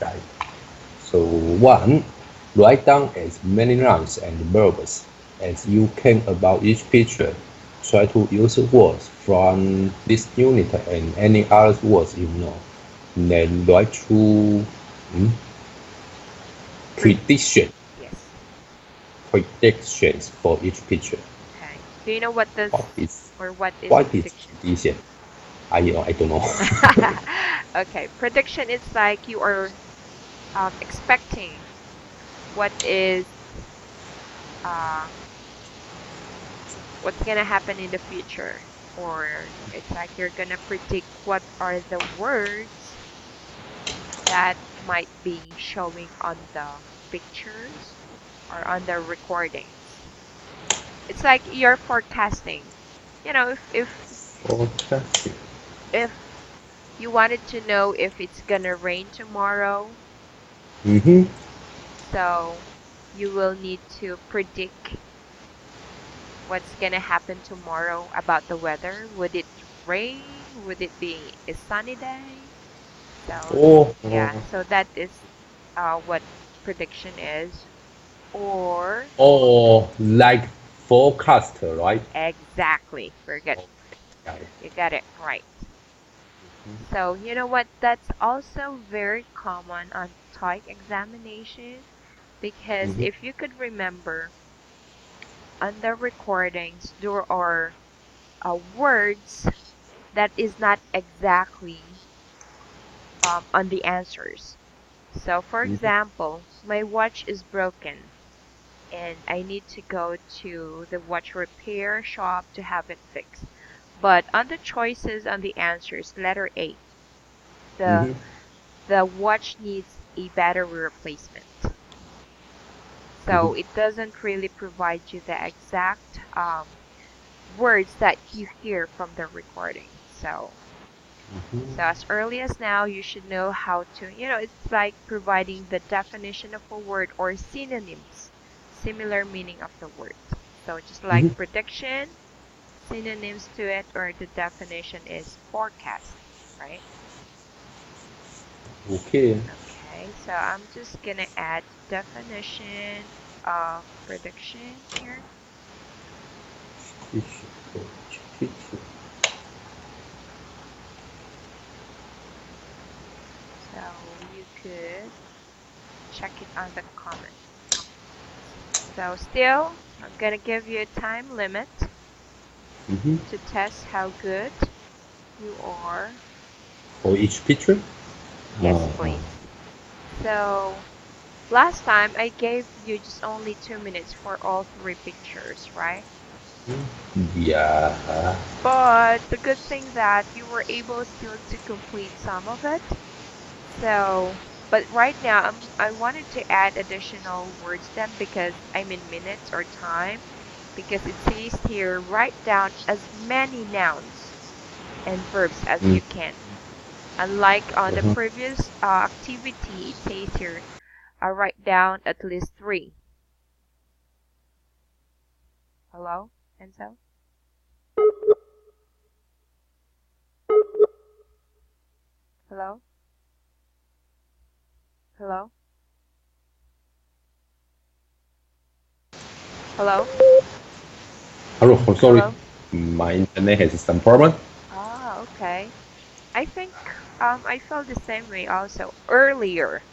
Right. So one, write down as many nouns and verbs as you can about each picture. Try to use words from this unit and any other words you know. Then write through mm, Pre- prediction yes. predictions for each picture. Okay. Do you know what does What is or what is what is prediction? prediction? I don't know. Okay, prediction is like you are expecting what is uh, what's gonna happen in the future, or it's like you're gonna predict what are the words that might be showing on the pictures or on the recordings. It's like you're forecasting. You know, Forecasting. if you wanted to know if it's gonna rain tomorrow, Mm-hmm. so you will need to predict what's gonna happen tomorrow about the weather. Would it rain? Would it be a sunny day? So Oh, yeah, so that is what prediction is. Or like forecaster, right? exactly, very good. Okay. You got it right. So you know what? That's also very common on TOEIC examination because Mm-hmm. if you could remember on the recordings, there are words that is not exactly on the answers. So, for Mm-hmm. example, my watch is broken and I need to go to the watch repair shop to have it fixed. But on the choices on the answers, letter A, the Mm-hmm. the watch needs a battery replacement. Mm-hmm. So it doesn't really provide you the exact words that you hear from the recording. So as early as now, you should know how to, it's like providing the definition of a word or synonyms, similar meaning of the word. So just like Mm-hmm. prediction, synonyms to it or the definition is forecast, right? Okay. Okay, so I'm just gonna add definition of prediction here. Picture. Picture. So you could check it on the comment. So still, I'm gonna give you a time limit Mm-hmm. to test how good you are. For each picture. Yes, please. So last time I gave you just only 2 minutes for all three pictures, right? Yeah. But the good thing that you were able still to complete some of it. So, but right now I wanted to add additional words then because I'm in minutes or time because it says here write down as many nouns and verbs as Mm. you can. Unlike on the Uh-huh. previous activity, it says here write down at least three. Hello, Enzo? Hello? Hello? Hello? Hello. I'm sorry. Hello? My internet has some problem. Ah, okay. I think I felt the same way also earlier,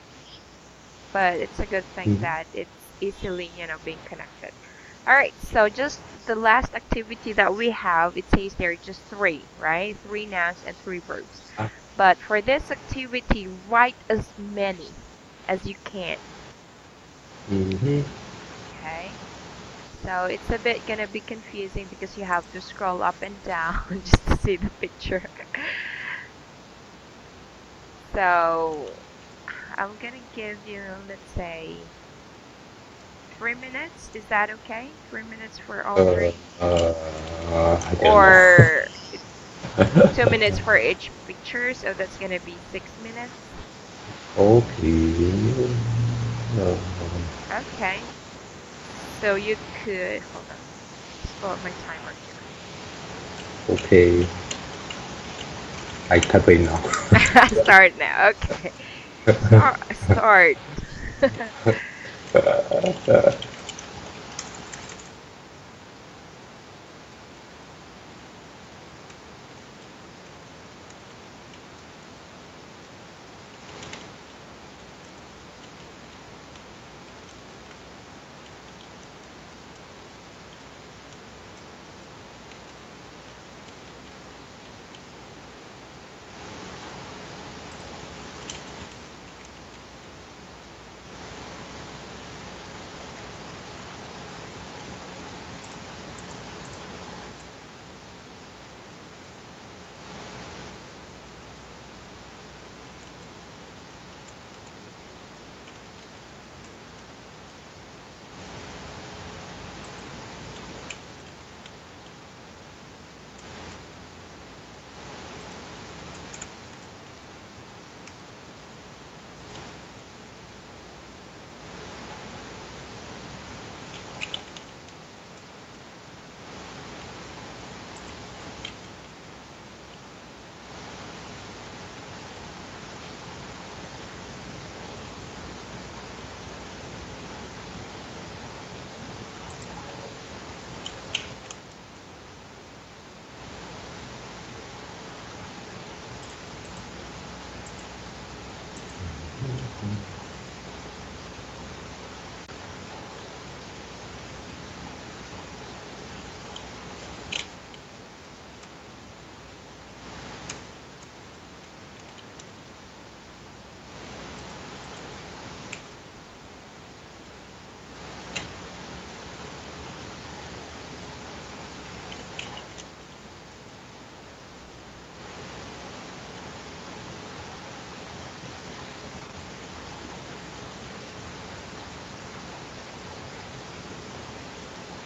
but it's a good thing Mm-hmm. that it's easily, being connected. All right, so just the last activity that we have, it says there just three, right? Three nouns and three verbs. Ah. But for this activity, write as many as you can. Mm-hmm. Okay. So it's a bit gonna be confusing because you have to scroll up and down just to see the picture. So I'm gonna give you, let's say, 3 minutes. Is that okay? 3 minutes for all Uh, three? I don't know. Or 2 minutes for each picture, so that's gonna be 6 minutes. Okay. Uh, Okay. So you could, hold on, just pull up my timer here. okay. I type it now. Start now. Okay. Start.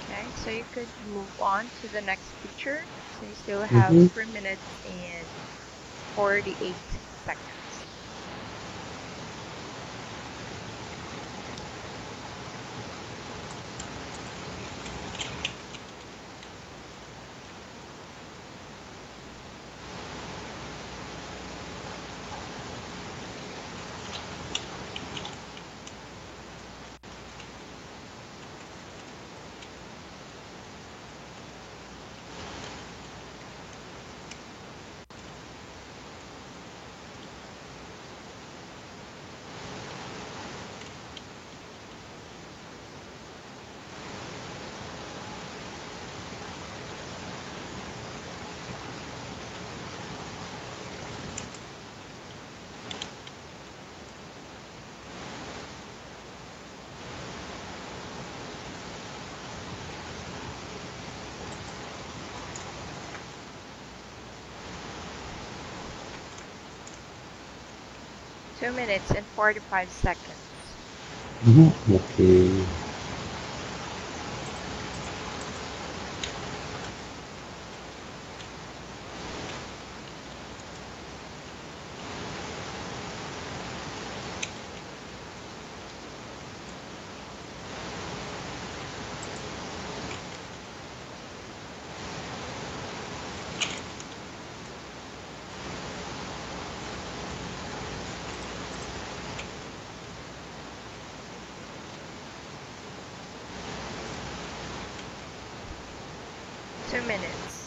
Okay, so you could move on to the next picture. So you still have 3 minutes and 48 seconds. Two minutes and 45 seconds. Okay. Two minutes.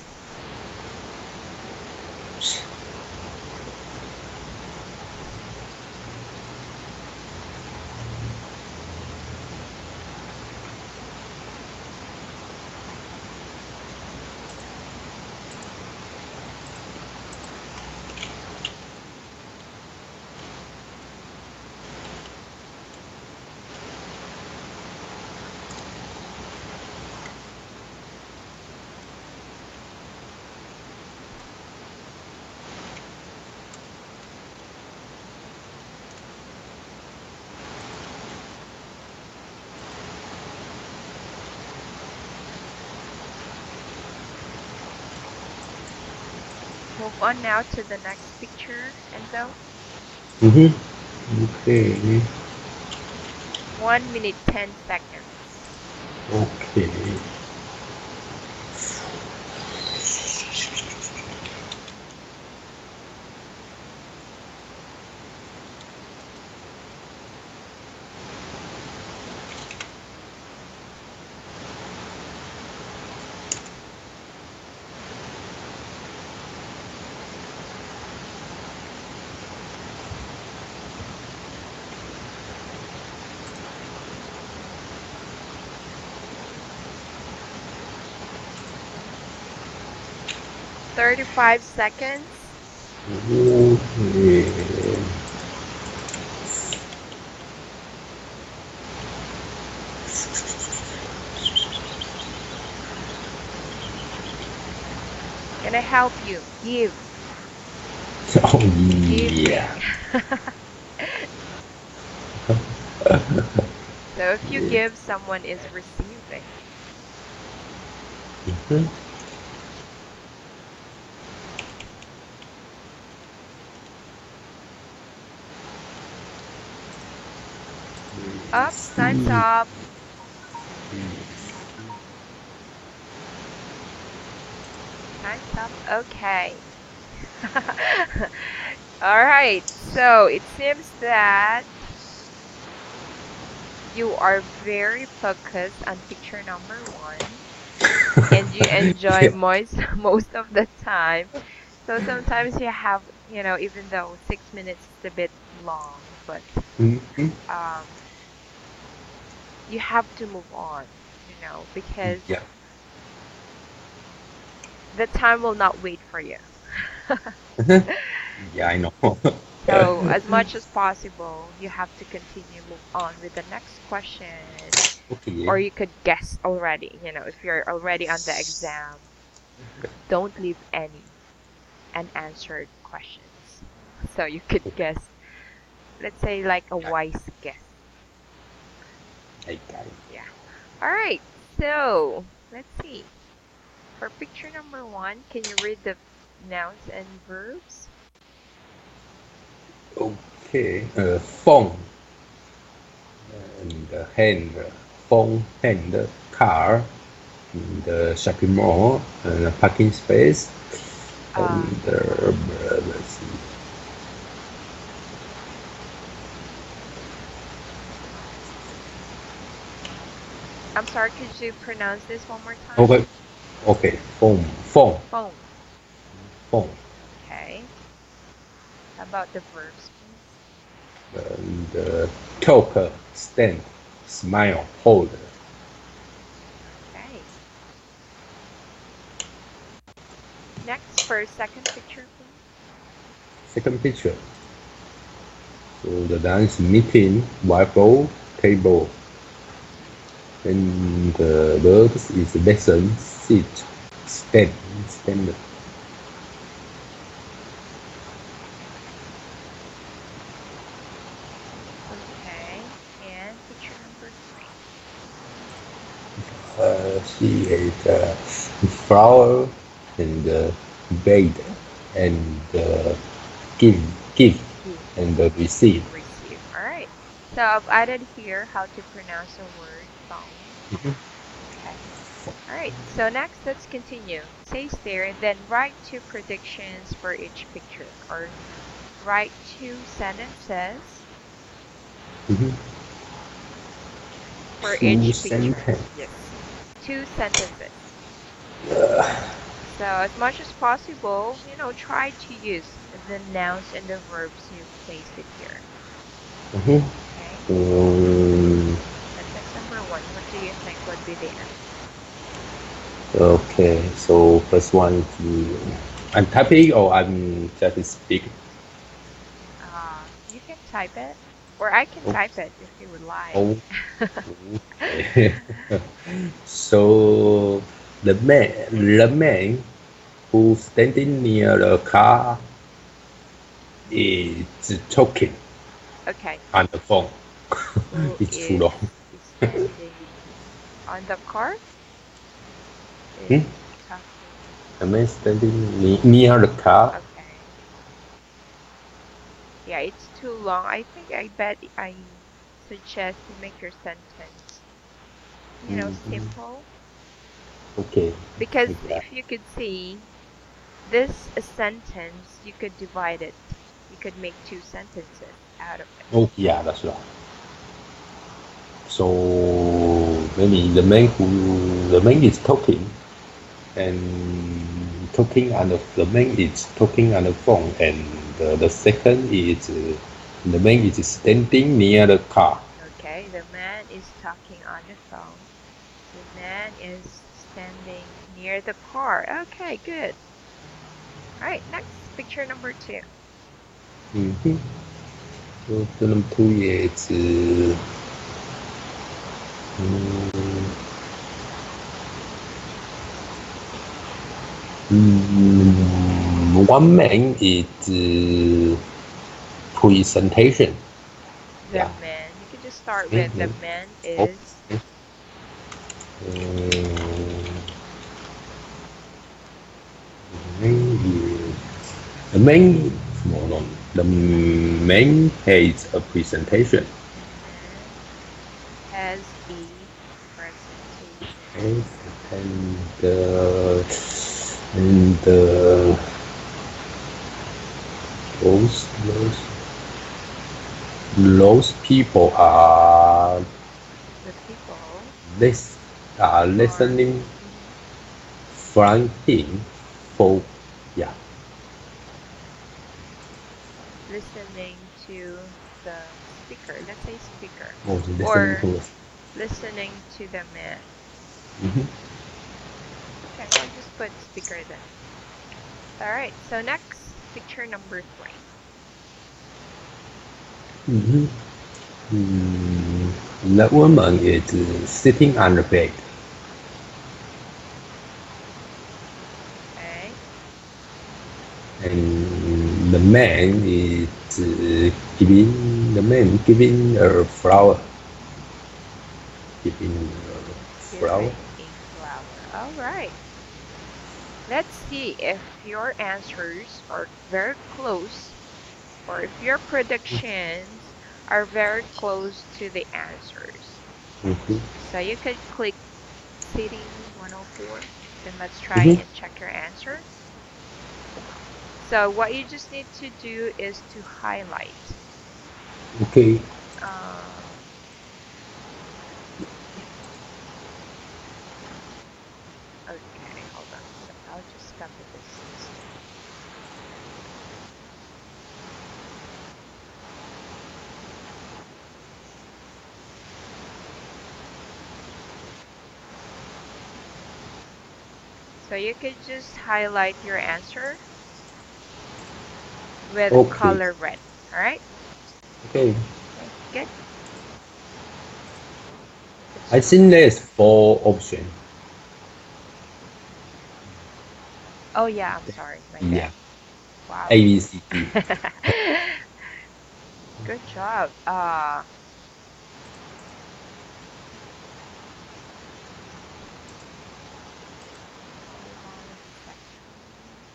Move on now to the next picture, Enzo. Okay. 1 minute 10 seconds. Okay. 35 seconds. Okay. Can I help you? Give. Oh Giving. yeah. So if you give, someone is receiving. Mhm. Up, time's up. Time's up. Okay. All right. So it seems that you are very focused on picture number one and you enjoy Yeah. most of the time. So sometimes you have, even though 6 minutes is a bit long, but Mhm. um, you have to move on, because Yeah. the time will not wait for you. Yeah, I know. So as much as possible, you have to continue move on with the next question, Okay. or you could guess already. If you're already on the exam, don't leave any unanswered questions. So you could guess, let's say like a wise guess. I got it. Yeah. All right. So let's see. For picture number one, can you read the nouns and verbs? Okay. Phone and hand. Phone, hand, car, the shopping mall, and parking space, Uh, and let's see. I'm sorry, could you pronounce this one more time? Okay. Okay. Phone, Phone. phone, Okay. How about the verbs, please? and talk, stand, smile, hold. Okay. Next, for second picture, please. Second picture. So the dance meeting, whiteboard, table, and the verbs is lesson, sit, stand, stand. Okay. And picture number three. She is flower and bed and give, give Give. and receive. Receive. All right. So I've added here how to pronounce a word, phone. Mhm. Okay. All right. So next, let's continue. It says there, then write two predictions for each picture, or write two sentences Mhm. for Two each picture. sentence. Yes. Two sentences. So as much as possible, try to use the nouns and the verbs you placed it here. Mhm. Okay. Um, Sentence number one. What do you think would be the answer? okay, so first one is I'm typing or I'm just speaking. You can type it, or I can Oh, type it if you would like. oh, okay. So the man who's standing near the car is talking Okay. on the phone. Who It's too is long. standing on the car? Hmm? Is talking. The man standing near the car. Okay. Yeah, it's too long. I think I bet I suggest you make your sentence, Mhm. simple. Okay. Because Okay. if you could see this a sentence, you could divide it. You could make two sentences out of it. Oh, yeah, that's right. So maybe the man is talking and talking on the man is talking on the phone, and the second is the man is standing near the car. Okay, the man is talking on the phone. The man is standing near the car. Okay, good. All right, next picture number 2. Mm-hmm. So the number 2 is one man is presentation. The Yeah. man. You can just start with the Mm-hmm. man Okay. is. Main is the main no no the main has a presentation. The man has a presentation. Okay, and and those those people are The people lis are are listening mhm, from him for yeah listening to the speaker. Let's say speaker. or listening Or to us. listening to the man. Mm-hmm. Okay, we'll just put speaker then. All right, so next, picture number 3. Mm-hmm. The woman is sitting on the bed, Okay, and the man giving a flower, giving a flower. giving a flower. All right. Let's see if your answers are very close or if your predictions are very close to the answers. Mm-hmm. So you could click City 104. Then let's try Mm-hmm. and check your answer. So what you just need to do is to highlight. Okay. Um, okay, hold on a sec. I'll just copy this instead. So you could just highlight your answer with Okay. color red. All right? Okay. Okay, good. Let's I move think on. there's four options. Oh yeah, I'm sorry. My Yeah. bad. Wow. A, B, C, D. Good job. Hold on a second.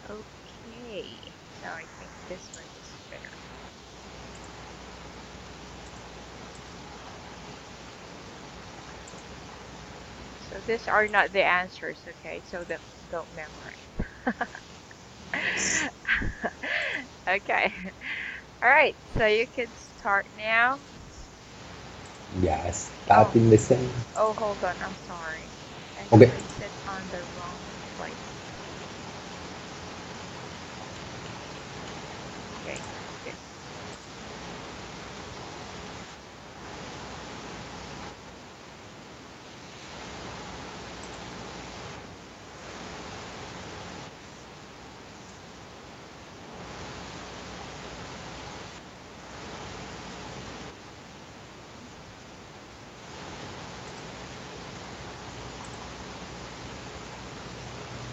Okay. So I think this one is better. So these are not the answers, okay? So don't memorize. Okay. All right. So you can start now. Yes. Oh, Starting lesson. hold on. I'm sorry. I Okay. placed it on the wrong place. Okay, good.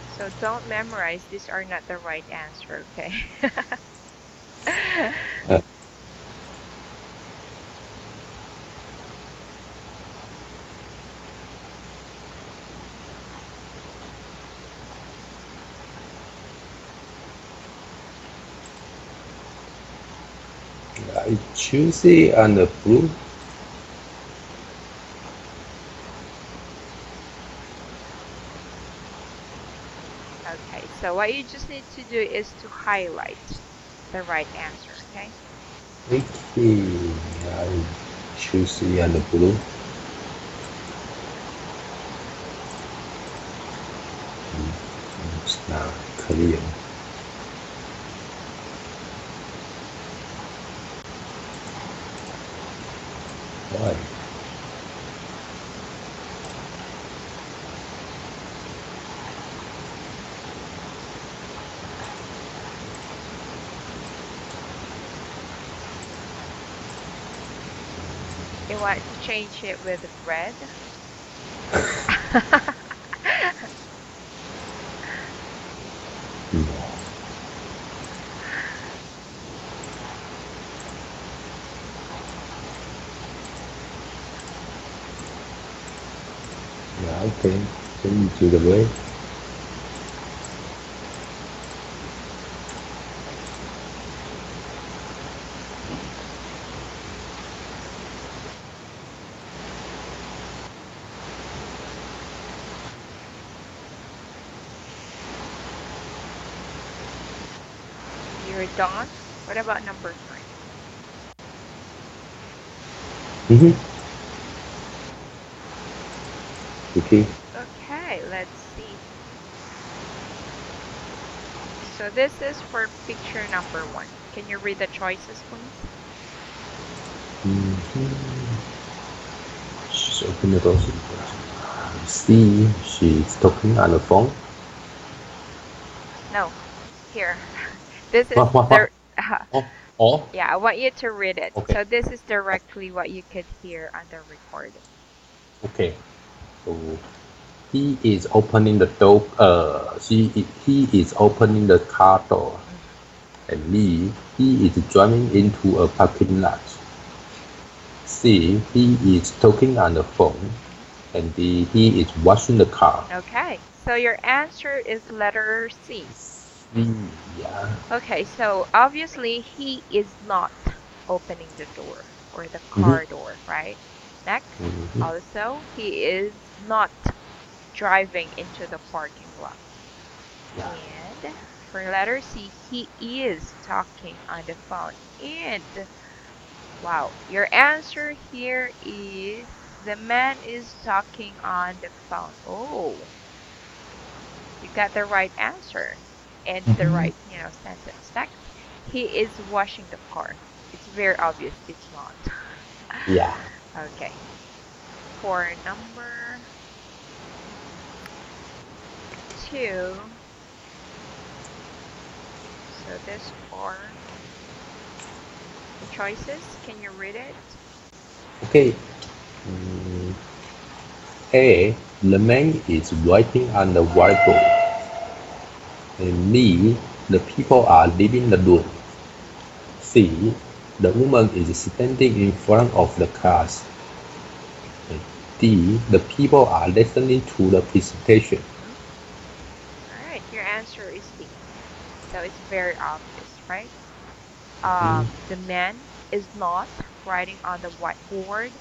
So don't memorize. These are not the right answer, okay? Uh, I choose it on the blue. Okay, so what you just need to do is to highlight the right answer, okay? Okay. choosy and blue. It's now clear. Why? You want to change it with red? No. Yeah, okay. Change to the red. You're done? What about number 3? Mm-hmm. Okay. Okay, let's see. So this is for picture number 1. Can you read the choices, please? She's opening the door. See, she's talking on the phone. No, here. This is What, what, the what? Oh, oh, yeah, I want you to read it. okay, So this is directly what you could hear on the recording. okay. So he is opening the door. He is opening the car door, and he is driving into a parking lot. C, he is talking on the phone, and D, he is washing the car. Okay, so your answer is letter C. C, yeah. Okay, so obviously he is not opening the door or the Mm-hmm. car door, right? Next, Mm-hmm. also, he is not driving into the parking lot. Yeah. And for letter C, he is talking on the phone. And wow, your answer here is the man is talking on the phone. Oh, you got the right answer and the Mm-hmm. right, sentence. Next, he is washing the car. It's very obvious it's not. Yeah. Okay. For number 2, so these are the choices. Can you read it? Okay. Mm, A, the man is writing on the whiteboard. And B, the people are leaving the room. C, the woman is standing in front of the class. And D, the people are listening to the presentation. All right, your answer is D. So it's very obvious, right? Mm, The man is not writing on the whiteboard.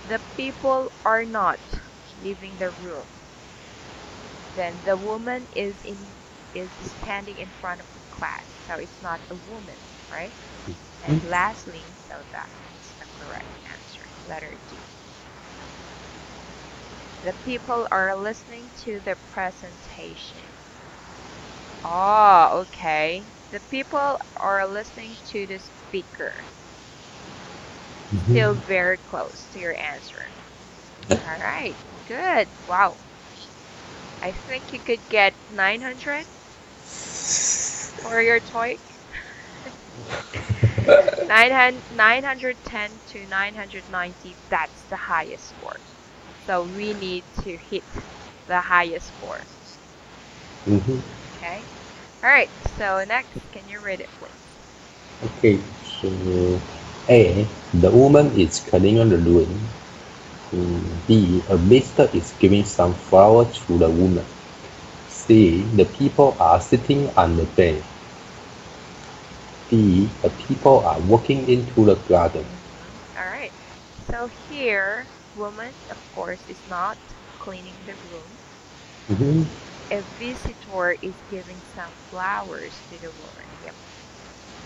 The people are not leaving the room. Then the woman is standing in front of the class, so it's not a woman, right? And lastly, so that is the correct answer, letter D. The people are listening to the presentation. Oh, okay. The people are listening to the speaker. Still very close to your answer. All right, good. Wow. I think you could get 900 for your TOEIC. 910 to 990, that's the highest score. So we need to hit the highest score. mhm. Okay? All right, so next, can you read it, please? Okay, so A, the woman is cleaning the room. B, a visitor is giving some flowers to the woman. C, the people are sitting on the bench. D, the people are walking into the garden. All right. So here, woman, of course, is not cleaning the room. Mhm. A visitor is giving some flowers to the woman. Yep.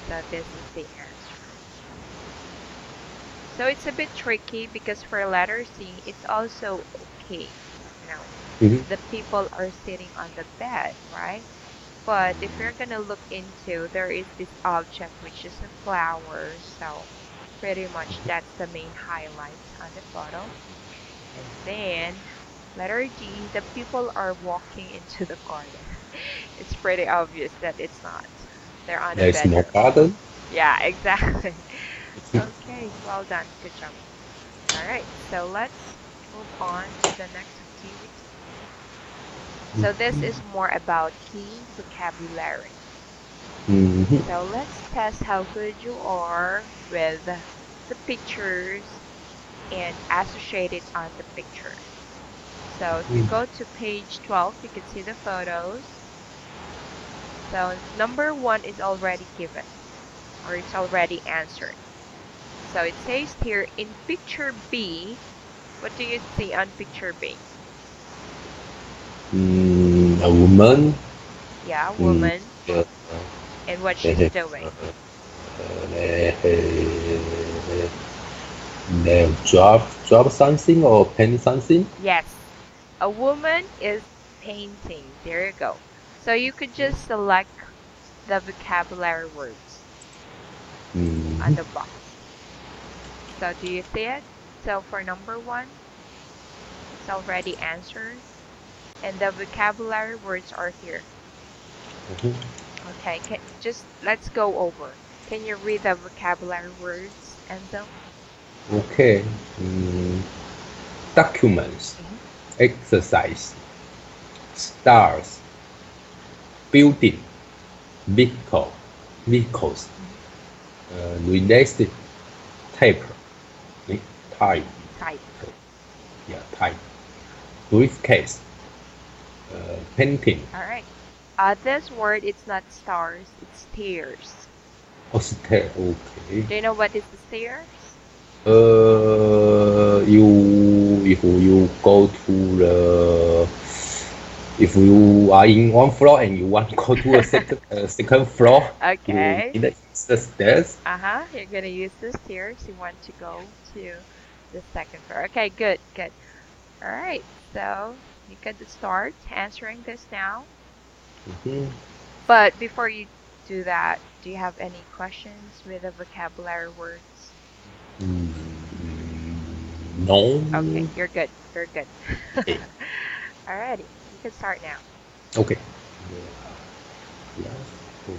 So this is the answer. So it's a bit tricky because for letter C, it's also okay. You know, Mhm. the people are sitting on the bed, right? But if you're gonna look into, there is this object which is a flower. So pretty much that's the main highlight on the photo. And then letter D, the people are walking into the garden. It's pretty obvious that it's not. They're on a There is no bedroom. garden. Yeah, exactly. Okay, well done. Good job. All right, so let's move on to the next activity. So this is more about key vocabulary. Mhm. So let's test how good you are with the pictures and associate it on the pictures. So if you go to page 12, you can see the photos. So number one is already given or it's already answered. So it says here in picture B, what do you see on picture B? A woman. Yeah, Mm, woman yeah, and what they she's have, doing. they have drop something or pen something. Yes, a woman is painting. There you go. So you could just select the vocabulary words on Mhm. the box. So do you see it? So for number one, it's already answered and the vocabulary words are here. Mhm. Okay, just let's go over. Can you read the vocabulary words, Enzo? Okay. Documents, Hmm. exercise, stars, building, vehicle, vehicles, Hmm. related, tape, eh, type, Type. yeah, type, briefcase, painting, All right. This word, it's not stars, it's stairs. hostel, okay. Do you know what is the stairs? You if you go to the if you are in one floor and you want to go to a second floor, you Okay. need to use the stairs. Uh-huh. You're gonna use the stairs. You want to go to the second floor. Okay, good, good. All right. So you could start answering this now. Mhm. But before you do that, do you have any questions with the vocabulary words? No. Okay, you're good. You're good. Okay. Alrighty, you can start now. Okay. Yeah. Oh.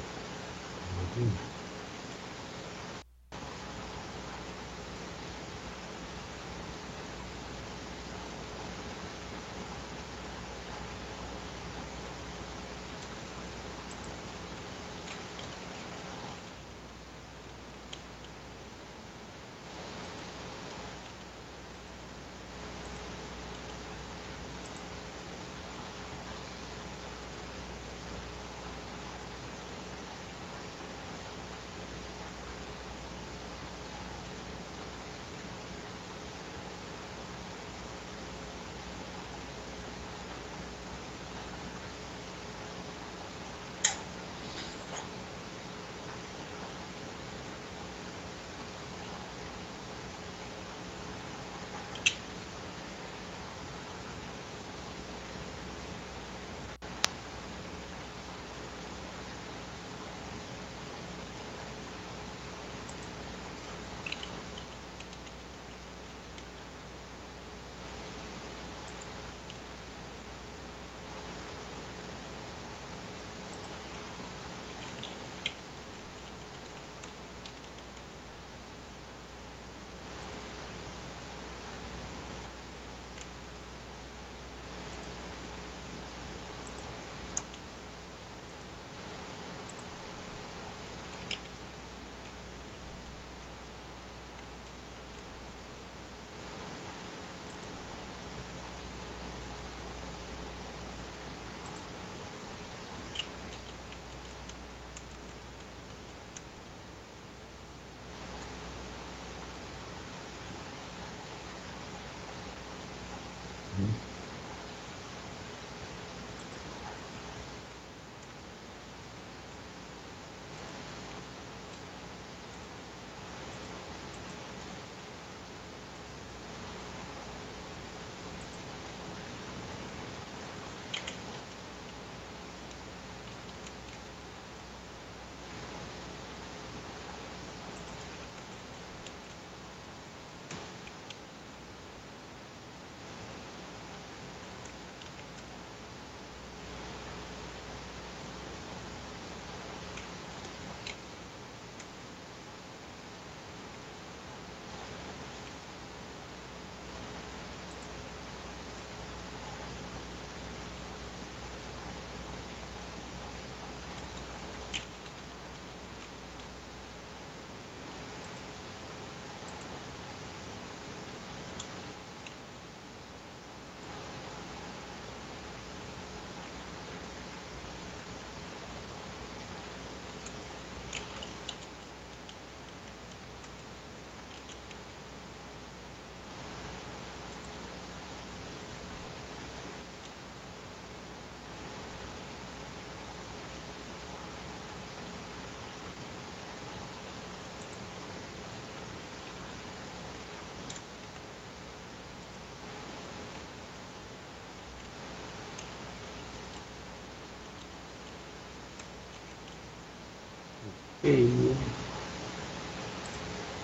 Okay.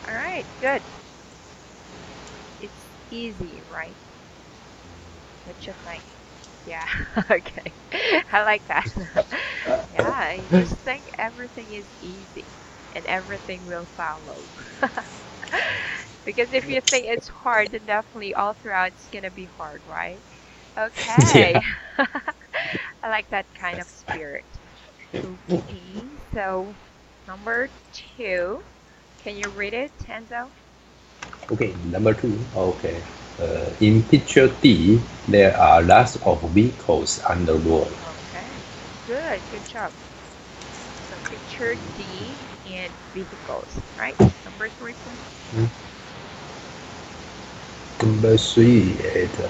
All right, good. It's easy, right? What you think? Yeah, okay. I like that. Yeah, I just think everything is easy and everything will follow. Because if you think it's hard, then definitely all throughout it's gonna be hard, right? Okay. Yeah. I like that kind of spirit. Okay, so number two. Can you read it, Enzo? Okay, number two. Okay. In picture D, there are lots of vehicles on the road. Okay, good, good job. So picture D and vehicles, right? Number three, please. Number three,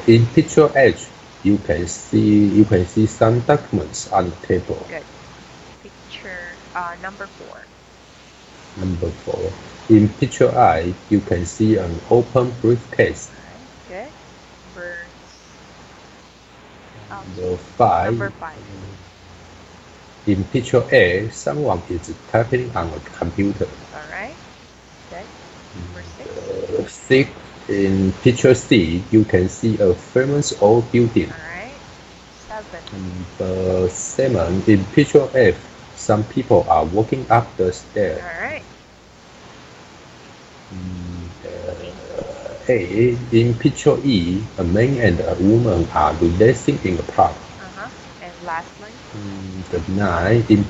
in picture H, you can see some documents on the table. Good. Picture number four. Number four, in picture I, you can see an open briefcase. All right, good. Number Number five, number five. in picture A, someone is typing on a computer. All right, good. Number six. Six, in picture C, you can see a famous old building. All right, seven. Number seven, in picture F, some people are walking up the stairs. All right, eight. In picture E, a man and a woman are relaxing in a park. Uh-huh. And lastly. The nine, in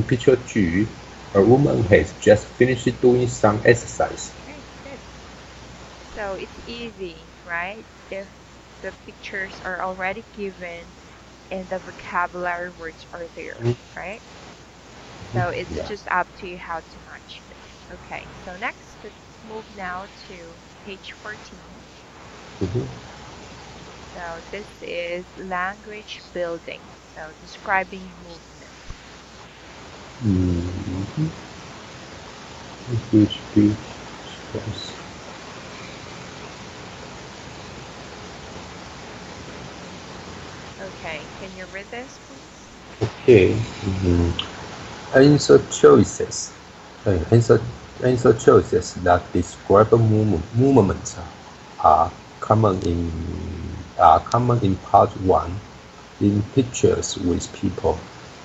picture G, a woman has just finished doing some exercise. Okay, good. So it's easy, right? If the pictures are already given and the vocabulary words are there, right? So it's Yeah. just up to you how to match it. Okay, so next, let's move now to page 14. Mhm. So this is language building, so describing movement. Mhm. Huge, huge stress. Okay, can you read this, please? Okay. Answer choices. Uh, answer, answer choices that describe movements are common in common in part one. In pictures with people,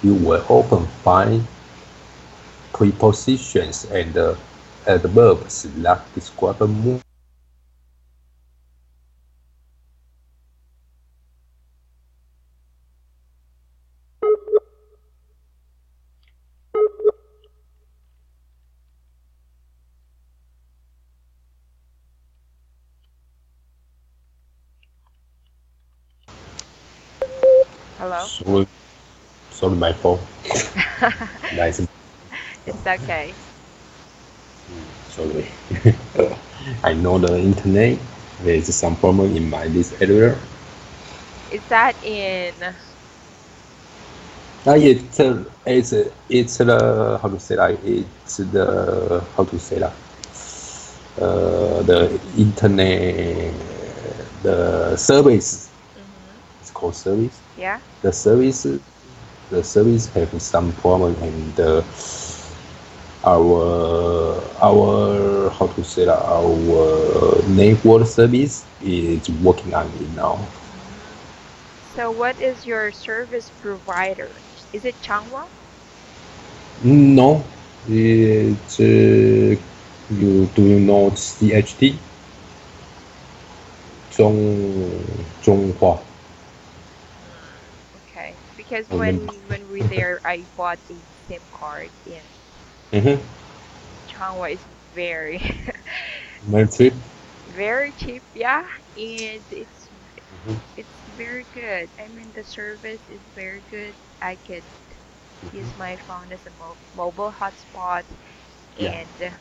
you will often find prepositions and adverbs that describe movement. Hello? Sorry, sorry, my fault. Nice. It's okay. Sorry. I know the internet. There is some problem in my this area. Is that in, It's the how to say that it's the how to say that the internet the service, mm-hmm. it's called service. Yeah? The service the service have some problem, and our how to say that our network service is working on it now. Mm. So what is your service provider? Is it Changhua? No, it's you know CHT 中华 Okay. Because remember. when we there, I bought a SIM card and Mm-hmm. Changhua is very My trip. very cheap, yeah, and it's very good. I mean, the service is very good. I could use my phone as a mobile hotspot, Yeah. and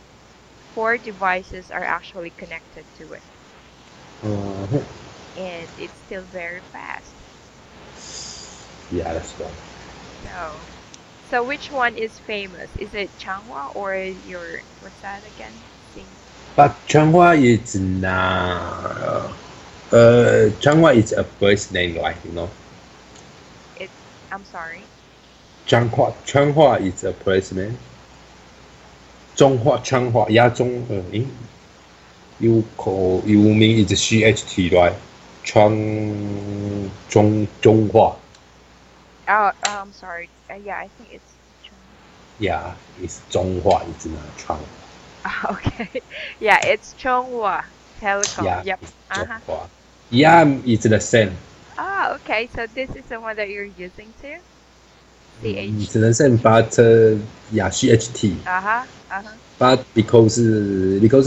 four devices are actually connected to it, Uh-huh. and it's still very fast. Yeah, that's right. So, so which one is famous? Is it Changhua or your what's that again? Sing But Changhua is not. Changhua is a place name, right? You know, it. I'm sorry. Changhua is a place name. Changhua, yeah, you mean it's CHT, right? Zhonghua. Oh, I'm sorry. Yeah, I think it's Chung. Yeah, it's Zhonghua, it's not Chang. Okay. Yeah, it's Chonghua Telecom. Yeah, Yep. it's Uh-huh. Zhonghua. Yeah, it's the same. Ah, okay. So this is the one that you're using too? It's the same, CHT? but yeah, CHT. Uh-huh. Uh-huh. But because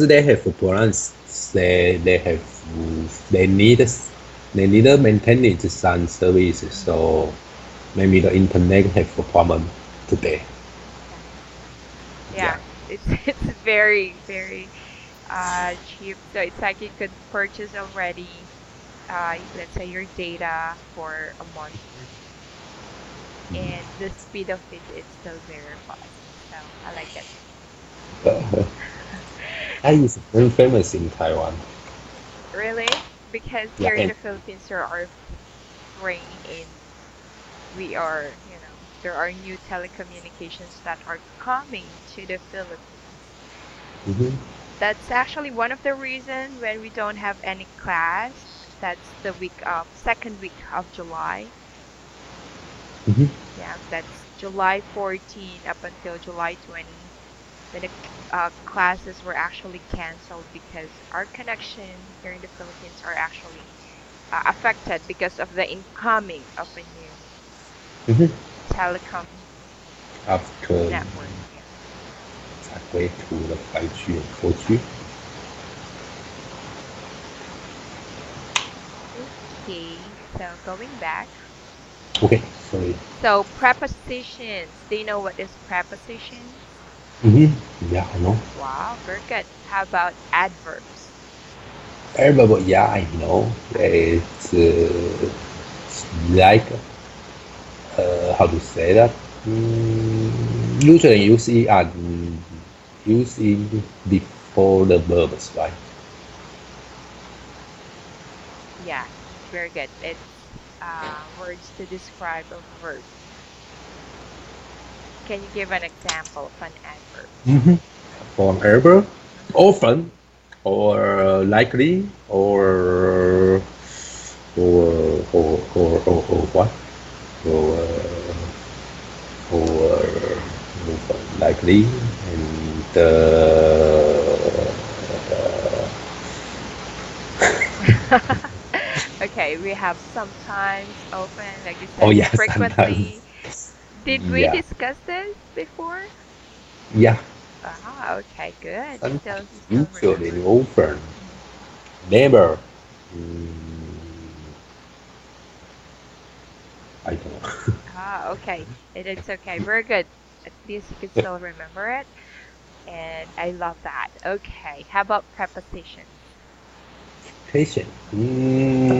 they have plans, they have they need they need to maintain some services. Mm-hmm. So maybe the internet have a problem today. Okay. Yeah. Yeah. It's it's very, very cheap. So it's like you could purchase already let's say your data for a month, and the speed of it is still very fast. So I like it. That is very famous in Taiwan. Really? Because Yeah, here in and the Philippines there are three, and we are, there are new telecommunications that are coming to the Philippines. mhm, That's actually one of the reasons when we don't have any class. That's the second week of July. mhm, Yeah, that's July 14 up until July 20, when the classes were actually canceled because our connection here in the Philippines are actually affected because of the incoming of a new mhm. telecom After network. Yeah. halfway to the 5G and 4G. Okay, so going back. Okay, sorry. So prepositions. Do you know what is prepositions? Mm-hmm. Yeah, I know. Wow, very good. How about adverbs? Everybody, yeah, I know. Uh-huh. It's like how to say that? Usually use it and use it before the verbs, right? Yeah, very good. It's words to describe a verb. Can you give an example of an adverb? Mm-hmm. For ever, Mm-hmm. often, or likely, or what? Or likely and Okay, we have sometimes, often, like you oh said, yeah, sometimes frequently. Did we yeah, discuss this before? yeah, Ah, okay, good. sometimes You still usually remember. often Mhm. never. I don't know. Ah, okay. It's okay. Very good. At least you can still remember it. And I love that. Okay. How about prepositions? Patient. Hmm.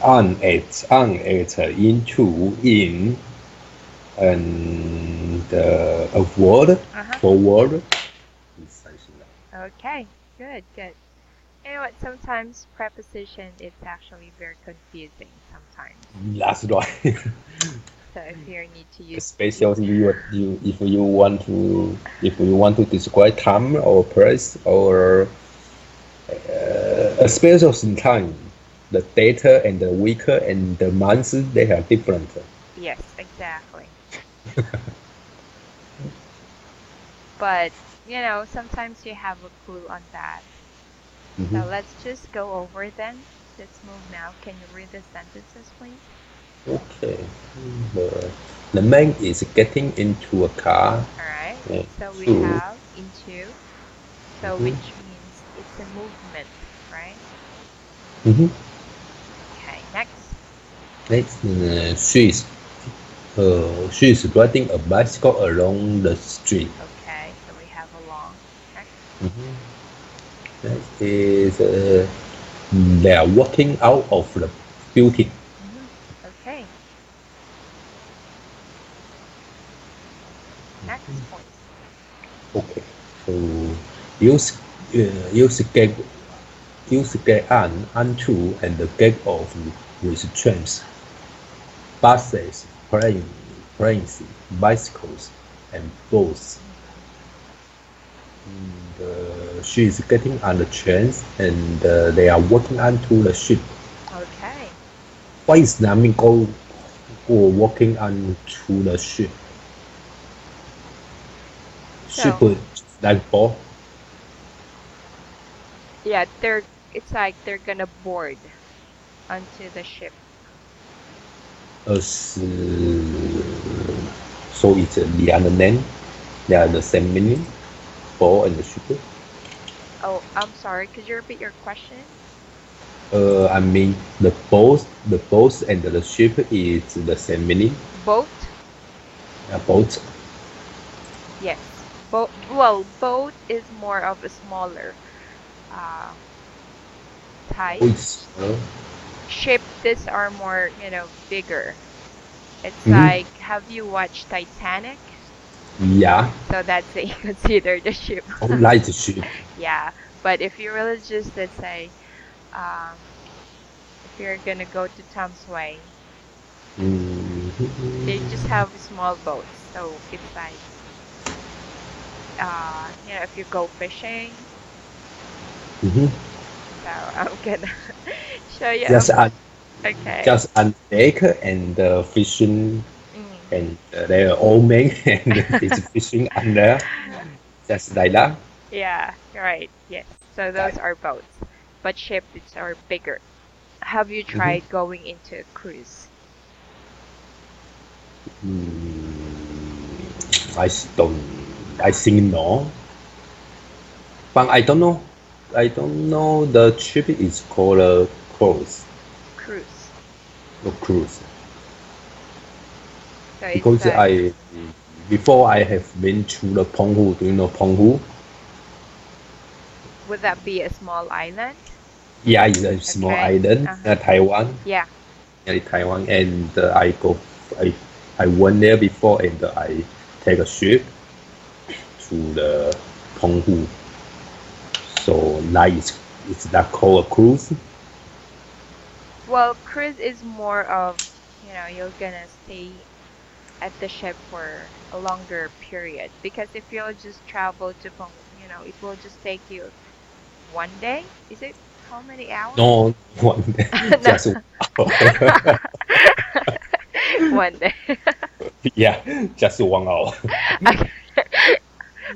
On it into in and a word Uh-huh. forward. Okay. Good, good. You know what? Sometimes preposition, it's actually very confusing sometimes. That's right. So if you need to use Especially if you want to describe time or place or especially in time, the data and the week and the months they are different. yes, exactly. But, sometimes you have a clue on that. So Mhm. let's just go over then. Let's move now. Can you read the sentences, please? Okay. The, the man is getting into a car. All right. Uh, So we two. have into, so Mhm. which means it's a movement, right? Mhm. Okay, next. Next, she is riding a bicycle along the street. Okay, so we have along. Next. Mhm. Next is they are walking out of the building. Mm-hmm. Okay, next, please. Okay, so use use get onto and get off with trains, buses, planes, bicycles. and boats. She is getting on the trains and they are walking onto the ship. Okay. Why is Nami go walking onto the ship? Ship So, like boat. yeah, it's like they're gonna board onto the ship. So it's the other name. They are the same meaning. Boat and the ship. Oh, I'm sorry. Could you repeat your question? I mean the boat and the ship is the same meaning. Boat? Boat. Yes. Boat. Well, boat is more of a smaller uh, type. Boats. Ship, these are more, bigger. It's Mm-hmm. like, have you watched Titanic? Yeah. So that's it, consider the ship. Oh, light ship. Yeah. But if you really just, let's say, um, if you're gonna go to Tom's Way, they just Mm-hmm. have small boats. So it's like, if you go fishing, Mm-hmm. so I'm gonna show you Just a, un, okay. just on deck and fishing Mm. and there are old men and is fishing under just like that. Yeah, right. Yes. So those Like, are boats, but ships are bigger. Have you mm-hmm. tried going into a cruise? I don't. I think no, but I don't know. I don't know the trip is called a cruise. Cruise. No cruise So it's because like, I before I have been to the Penghu. Do you know Penghu? would that be a small island? Yeah, it's a small Okay. island Uh-huh. Taiwan. Yeah. Yeah, Taiwan, and I I went there before, and I take a ship to the Penghu. So that is it's that called a cruise. Well, cruise is more of, you're gonna stay at the ship for a longer period because if you'll just travel to it will just take you 1 day. Is it how many hours? No, one day, No. just 1 hour. 1 day. Yeah, just 1 hour. Okay.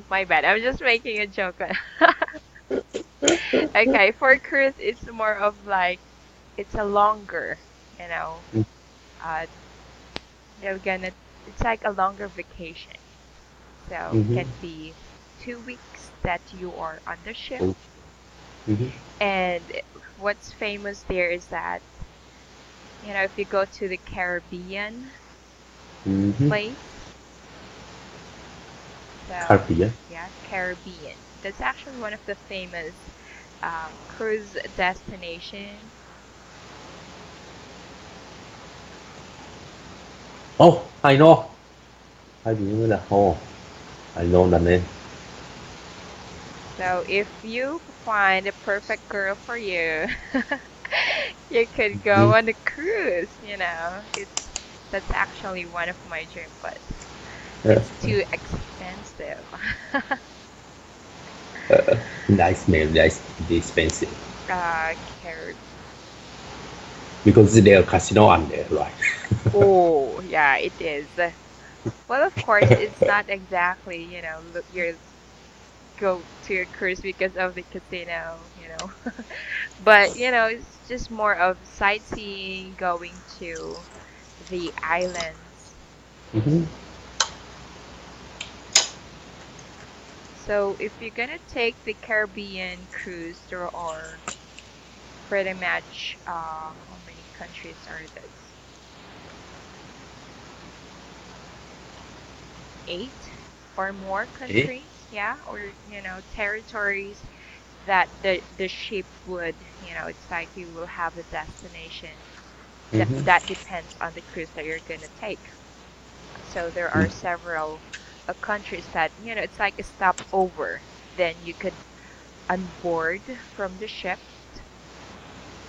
My bad. I'm just making a joke. Okay, for cruise, it's more of like it's a longer, you know, uh, you're gonna. It's like a longer vacation. So it Mm-hmm. can be 2 weeks that you are on the ship. Mm-hmm. And what's famous there is that, if you go to the Caribbean Mm-hmm. place, so Caribbean. yeah, Caribbean. That's actually one of the famous cruise destination. Oh, I know. I remember that. Oh, I know the name. So if you find a perfect girl for you, you could go Mm-hmm. on a cruise, that's actually one of my dream, but it's too expensive. Nice name. That's expensive Carib. because there are casino on there, right? Oh, yeah, it is. Well, of course, it's not exactly, look, you go to a cruise because of the casino. But, it's just more of sightseeing, going to the islands. Mm-hmm. So if you're gonna take the Caribbean cruise, there are pretty much how many countries are this? 8 or more Eh? countries, yeah, or territories that the ship would, it's like you will have a destination. That Mm-hmm. that depends on the cruise that you're gonna take. So there are several countries that, it's like a stopover. Then you could onboard from the ship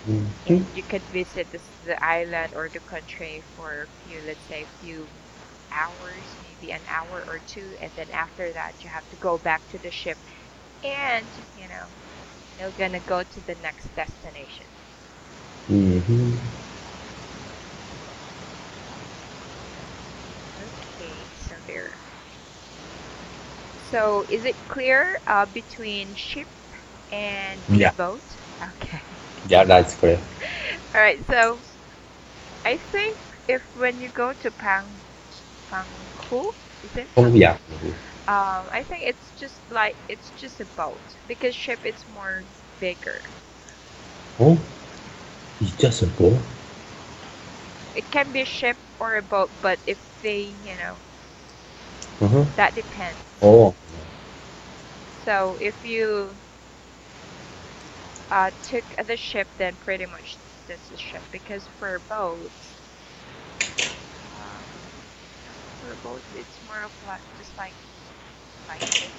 Mm-hmm. and you could visit the island or the country for a few, let's say, a few hours, maybe an hour or two, and then after that you have to go back to the ship and you're gonna go to the next destination. Mm-hmm. Okay, so there. So is it clear between ship and the Yeah, boat? Okay. yeah, that's correct. All right. So I think if when you go to Panghu, is it Oh, Panghu? yeah. Mhm. I think it's just a boat because ship it's more bigger. Oh, it's just a boat. It can be a ship or a boat, but if they, Uh-huh. that depends. Oh, So if you took the ship, then pretty much that's a ship because for boats, um, for boats it's more of like just like this.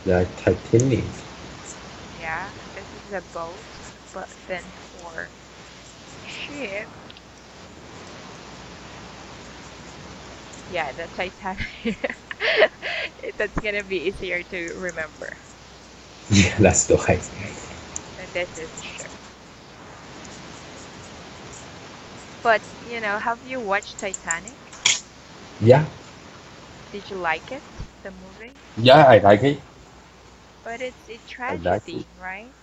like Titanic. Yeah, this is a boat, but then for ship, yeah, the Titanic. That's gonna be easier to remember. Yeah, that's the right. And this is ship. But, have you watched Titanic? Yeah, Did you like it, the movie? yeah, I like it. But it's a I like it. tragedy, right?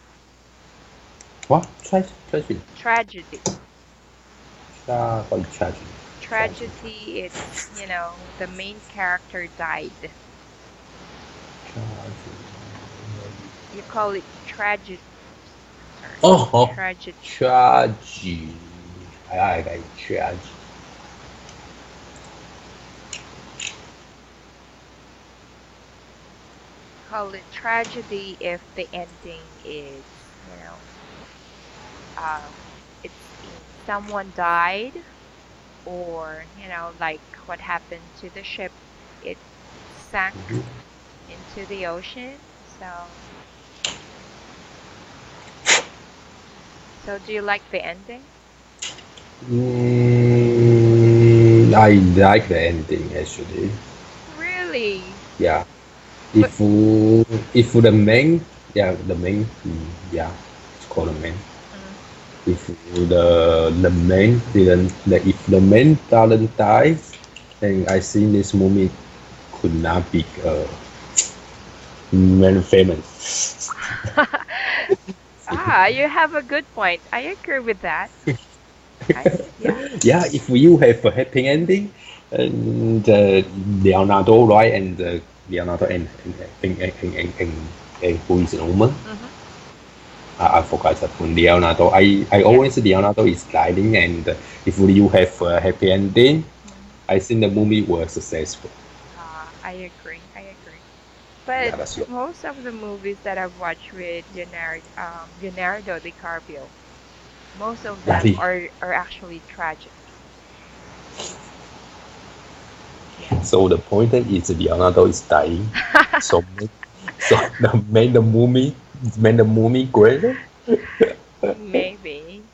What? Tragedy. Tragedy. What tragedy? Tragedy. Tragedy, it's, the main character died. You call it tragedy. I'm sorry, Oh, oh, tragedy. tragedy. I like tragedy. Call it tragedy if the ending is, um, it's someone died or, like what happened to the ship, it sank Mhm. into the ocean. So do you like the ending? I like the ending actually. Really? Yeah. But If the main, yeah, the main, yeah, it's called the main. mm, If the main didn't, if the main doesn't die, then I think this movie could not be very famous. you have a good point. I agree with that. Yeah. Yeah, if you have a happy ending, and Leonardo, right, and Leonardo and who is the woman? Mm-hmm. I forgot that one. Leonardo. I Yeah. always Leonardo is dying, and if you have a happy ending, Mm-hmm. I think the movie was successful. I agree. I agree. Yeah, But that's your. most of the movies that I've watched with Leonardo DiCaprio, most of them Really. are actually tragic. Yeah. So the point is Leonardo is dying. So so the movie greater. Maybe.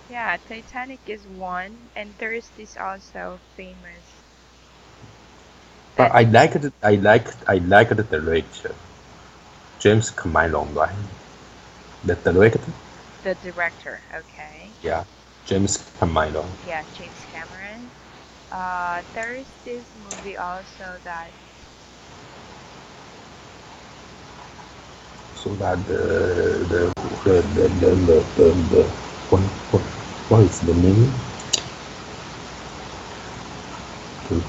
Yeah, Titanic is one, and there is this also famous But that I like the director, James Cameron, right? The director, the director. Okay. yeah, James Cameron. Yeah, James Cameron. There is this movie also that So that the what, what, what is the name? The,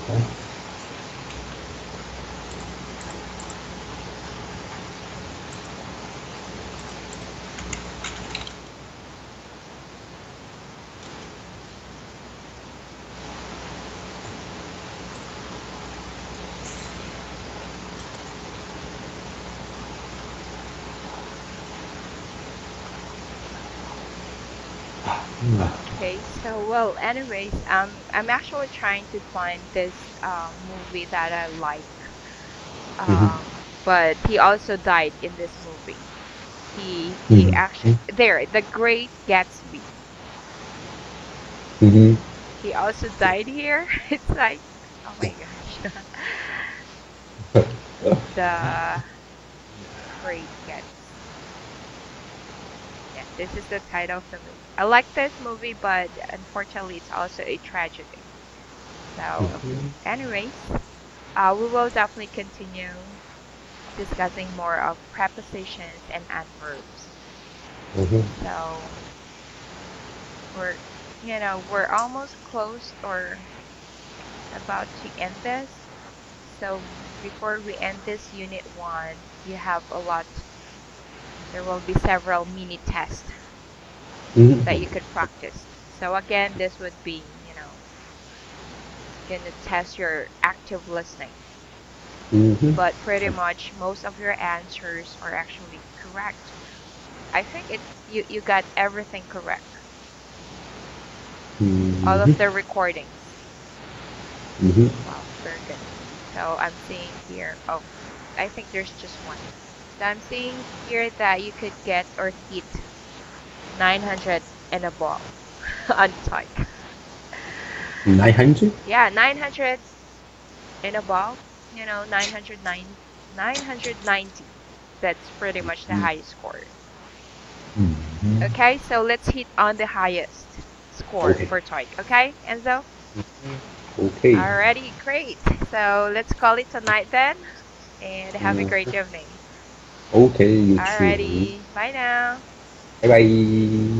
okay, so well, anyways, I'm actually trying to find this movie that I like. But he also died in this movie. He actually there, The Great Gatsby. Mm-hmm. He also died here. It's like, oh my gosh. The Great Gatsby. Yeah, this is the title of the movie. I like this movie, but unfortunately, it's also a tragedy. So, anyways, we will definitely continue discussing more of prepositions and adverbs. Mm-hmm. So, we're, we're almost close or about to end this. So, before we end this unit one, you have a lot, there will be several mini tests that you Mm-hmm. could practice. So, again, this would be, it's gonna test your active listening. Mm-hmm. But pretty much most of your answers are actually correct. I think you got everything correct. All of Mm-hmm. the recordings. Mm-hmm. Wow, very good. So I'm seeing here, oh, I think there's just one. So I'm seeing here that you could get or hit 900 and above on TOEIC. 900? Yeah, 900 and above, 909, 990. That's pretty much the highest score. Mm-hmm. Okay, so let's hit on the highest score Okay. for TOEIC. Okay, Enzo? Okay. Alrighty, great. So let's call it tonight then, and have a great evening. Okay, you too. Alrighty, bye now. Bye bye.